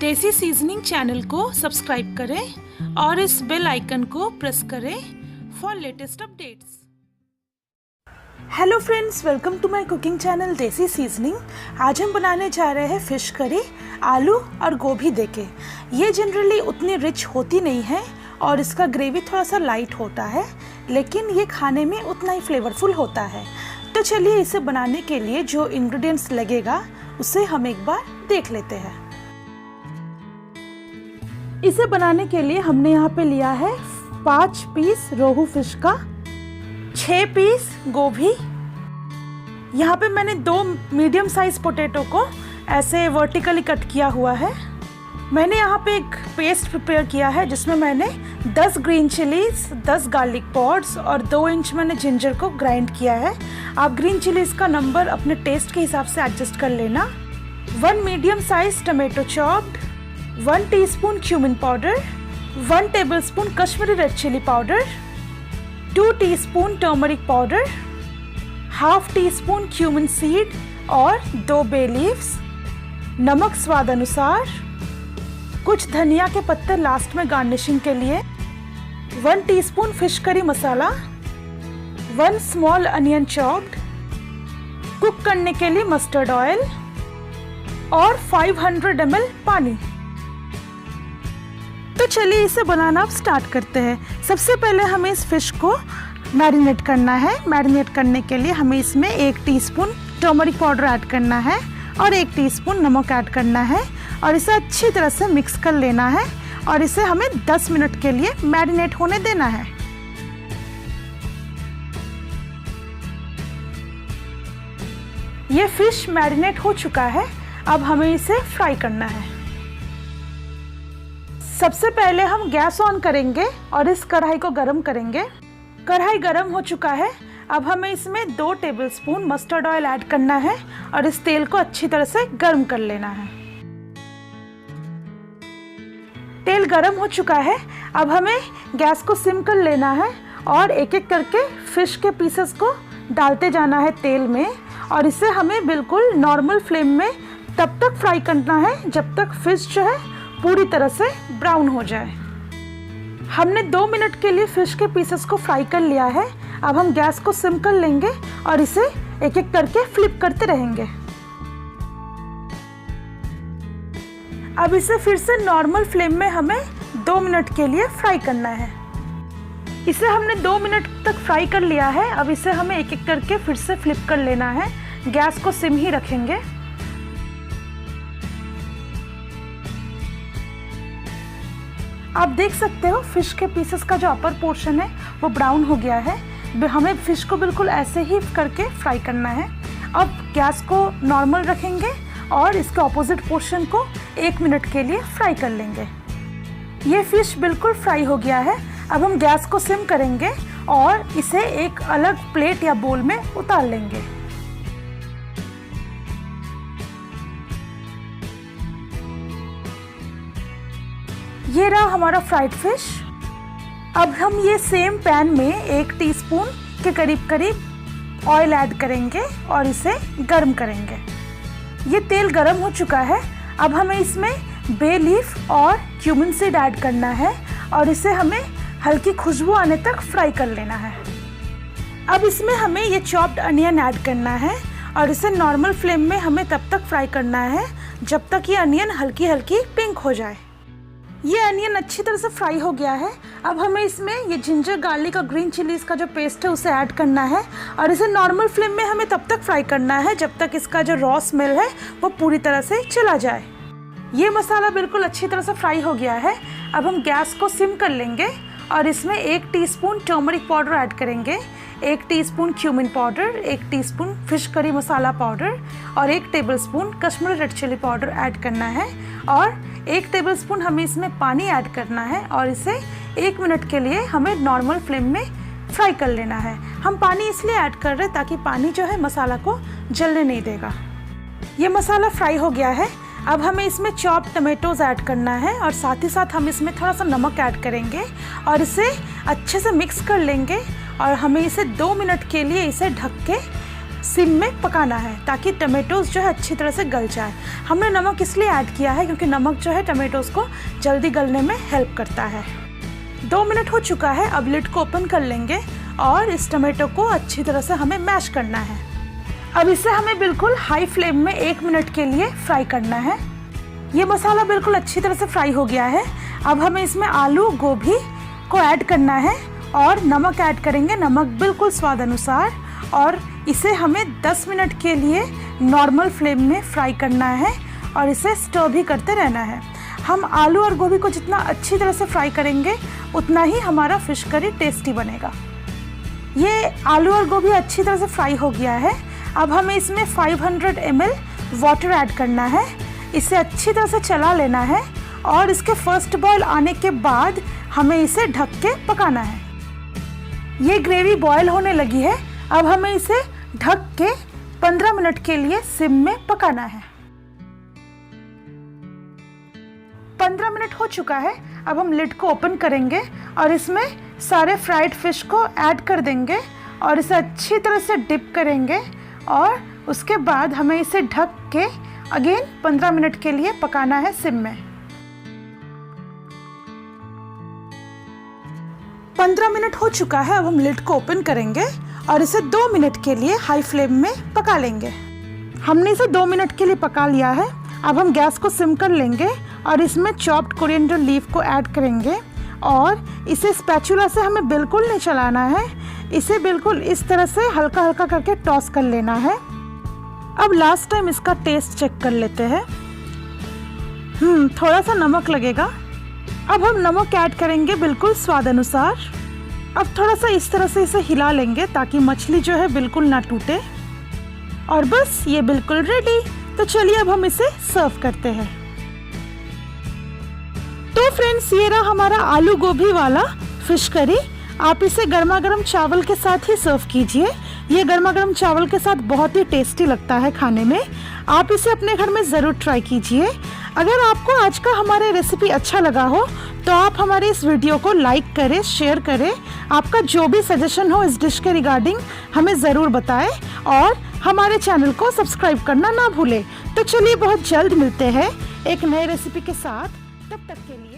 देसी seasoning channel को subscribe करें और इस बेल आइकन को प्रेस करें for latest updates. Hello friends, welcome to my cooking channel Desi seasoning. आज हम बनाने जा रहे हैं फ़िश करी आलू और गोभी देके। ये जनरली उतनी रिच होती नहीं है और इसका ग्रेवी थोड़ा सा लाइट होता है, लेकिन ये खाने में उतना ही फ्लेवरफुल होता है। तो चलिए इसे बनाने के लिए जो इंग्रेडिएंट्स लगेगा उसे हम एक बार देख लेते हैं। इसे बनाने के लिए हमने यहाँ पे लिया है 5 पीस रोहू फिश का, 6 पीस गोभी। यहाँ पे मैंने 2 मीडियम साइज पोटैटो को ऐसे वर्टिकली कट किया हुआ है। मैंने यहाँ पे एक पेस्ट प्रिपेयर किया है जिसमें मैंने 10 ग्रीन चिलीज, 10 गार्लिक पॉड्स और 2 इंच मैंने जिंजर को ग्राइंड किया है। आप ग्रीन चिलीज का नंबर अपने टेस्ट के हिसाब से एडजस्ट कर लेना। 1 medium size tomato chopped, 1 teaspoon cumin powder, 1 tablespoon Kashmiri red chilli powder, 2 teaspoon turmeric powder, half teaspoon cumin seed और 2 बे लीव्स, नमक स्वाद अनुसार, कुछ धनिया के पत्ते लास्ट में गार्निशिंग के लिए, 1 टीस्पून फिश करी मसाला, 1 स्मॉल अनियन चॉप्ड, कुक करने के लिए मस्टर्ड ऑयल और 500 ml पानी। तो चलिए इसे बनाना अब स्टार्ट करते हैं। सबसे पहले हमें इस फिश को मैरिनेट करना है। मैरिनेट करने के लिए हमें इसमें 1 टीस्पून टर्मरिक पाउडर ऐड करना है और 1 टीस्पून नमक ऐड करना है और इसे अच्छी तरह से मिक्स कर लेना है और इसे हमें 10 मिनट के लिए मैरिनेट होने देना है। ये फिश मैरिनेट हो चुका है। अब हमें इसे फ्राई करना है। सबसे पहले हम गैस ऑन करेंगे और इस कढ़ाई को गरम करेंगे। कढ़ाई गरम हो चुका है। अब हमें इसमें 2 टेबलस्पून मस्टर्ड ऑयल ऐड करना है और इस तेल को अच्छी तरह से गर्म कर लेना है। तेल गर्म हो चुका है। अब हमें गैस को सिम कर लेना है और एक एक करके फिश के पीसेस को डालते जाना है तेल में और इसे हमें बिल्कुल नॉर्मल फ्लेम में तब तक फ्राई करना है जब तक फिश जो है पूरी तरह से ब्राउन हो जाए। हमने 2 मिनट के लिए फिश के पीसेस को फ्राई कर लिया है। अब हम गैस को सिम कर लेंगे और इसे एक एक करके फ्लिप करते रहेंगे। अब इसे फिर से नॉर्मल फ्लेम में हमें 2 मिनट के लिए फ्राई करना है। इसे हमने 2 मिनट तक फ्राई कर लिया है। अब इसे हमें एक एक करके फिर से फ्लिप कर लेना है। गैस को सिम ही रखेंगे। आप देख सकते हो फिश के पीसेस का जो अपर पोर्शन है वो ब्राउन हो गया है। हमें फिश को बिल्कुल ऐसे ही करके फ्राई करना है। अब गैस को नॉर्मल रखेंगे और इसके ऑपोजिट पोर्शन को 1 मिनट के लिए फ्राई कर लेंगे। ये फिश बिल्कुल फ्राई हो गया है। अब हम गैस को सिम करेंगे और इसे एक अलग प्लेट या बोल में उतार लेंगे। ये रहा हमारा फ्राइड फिश। अब हम ये सेम पैन में 1 टीस्पून के करीब ऑयल ऐड करेंगे और इसे गर्म करेंगे। ये तेल गर्म हो चुका है। अब हमें इसमें बे लीफ और क्यूमिन सीड ऐड करना है और इसे हमें हल्की खुशबू आने तक फ्राई कर लेना है। अब इसमें हमें ये चॉप्ड अनियन ऐड करना है और इसे नॉर्मल फ्लेम में हमें तब तक फ्राई करना है जब तक ये अनियन हल्की हल्की पिंक हो जाए। ये अनियन अच्छी तरह से फ्राई हो गया है। अब हमें इसमें ये जिंजर, गार्लिक और ग्रीन चिलीज का जो पेस्ट है उसे ऐड करना है और इसे नॉर्मल फ्लेम में हमें तब तक फ्राई करना है जब तक इसका जो रॉ स्मेल है वो पूरी तरह से चला जाए। ये मसाला बिल्कुल अच्छी तरह से फ्राई हो गया है। अब हम गैस को सिम कर लेंगे और इसमें 1 टीस्पून टर्मरिक पाउडर ऐड करेंगे, 1 teaspoon cumin powder, 1 teaspoon fish curry masala powder और 1 tablespoon Kashmiri red chilli powder add करना है और 1 टेबलस्पून हमें इसमें पानी ऐड करना है और इसे 1 मिनट के लिए हमें नॉर्मल फ्लेम में फ्राई कर लेना है। हम पानी इसलिए ऐड कर रहे हैं ताकि पानी जो है मसाला को जलने नहीं देगा। ये मसाला फ्राई हो गया है। अब हमें इसमें चॉप्ड टमेटोज ऐड करना है और साथ ही साथ हम इसमें थोड़ा सा नमक ऐड करेंगे और इसे अच्छे से मिक्स कर लेंगे और हमें इसे 2 मिनट के लिए इसे ढक के सिम में पकाना है ताकि टमेटोज़ जो है अच्छी तरह से गल जाए। हमने नमक इसलिए ऐड किया है क्योंकि नमक जो है टमेटोज़ को जल्दी गलने में हेल्प करता है। 2 मिनट हो चुका है, अब लिड को ओपन कर लेंगे और इस टमाटो को अच्छी तरह से हमें मैश करना है। अब इसे हमें बिल्कुल हाई फ्लेम में 1 मिनट के लिए फ्राई करना है। ये मसाला बिल्कुल अच्छी तरह से फ्राई हो गया है। अब हमें इसमें आलू गोभी को ऐड करना है और नमक ऐड करेंगे, नमक बिल्कुल स्वाद अनुसार, और इसे हमें 10 मिनट के लिए नॉर्मल फ्लेम में फ्राई करना है और इसे स्टर भी करते रहना है। हम आलू और गोभी को जितना अच्छी तरह से फ्राई करेंगे उतना ही हमारा फिश करी टेस्टी बनेगा। ये आलू और गोभी अच्छी तरह से फ्राई हो गया है। अब हमें इसमें 500 ml वाटर ऐड करना है। इसे अच्छी तरह से चला लेना है और इसके फर्स्ट बॉयल आने के बाद हमें इसे ढक के पकाना है। ये ग्रेवी बॉयल होने लगी है। अब हमें इसे ढक के 15 मिनट के लिए सिम में पकाना है। 15 मिनट हो चुका है। अब हम लिड को ओपन करेंगे और इसमें सारे फ्राइड फिश को ऐड कर देंगे और इसे अच्छी तरह से डिप करेंगे और उसके बाद हमें इसे ढक के अगेन 15 मिनट के लिए पकाना है सिम में। 15 मिनट हो चुका है। अब हम लिड को ओपन करेंगे और इसे 2 मिनट के लिए हाई फ्लेम में पका लेंगे। हमने इसे 2 मिनट के लिए पका लिया है। अब हम गैस को सिम कर लेंगे और इसमें चॉप्ड कोरिएंडर लीफ को ऐड करेंगे और इसे स्पैचुला से हमें बिल्कुल नहीं चलाना है, इसे बिल्कुल इस तरह से हल्का हल्का करके टॉस कर लेना है। अब लास्ट टाइम इसका टेस्ट चेक कर लेते हैं। थोड़ा सा नमक लगेगा। अब हम नमक ऐड करेंगे बिल्कुल स्वाद अनुसार। अब थोड़ा सा इस तरह से इसे हिला लेंगे ताकि मछली जो है बिल्कुल ना टूटे। और बस ये बिल्कुल रेडी। तो चलिए अब हम इसे सर्व करते हैं। तो फ्रेंड्स, ये रहा हमारा आलू गोभी वाला फिश करी। आप इसे गर्मा गर्म चावल के साथ ही सर्व कीजिए। ये गर्मा गर्म चावल के साथ बहुत ही टेस्टी लगता है खाने में। आप इसे अपने घर में ज़रूर ट्राई कीजिए। अगर आपको आज का हमारा रेसिपी अच्छा लगा हो तो आप हमारे इस वीडियो को लाइक करें, शेयर करें। आपका जो भी सजेशन हो इस डिश के रिगार्डिंग हमें ज़रूर बताएं और हमारे चैनल को सब्सक्राइब करना ना भूलें। तो चलिए बहुत जल्द मिलते हैं एक नए रेसिपी के साथ। तब तक के लिए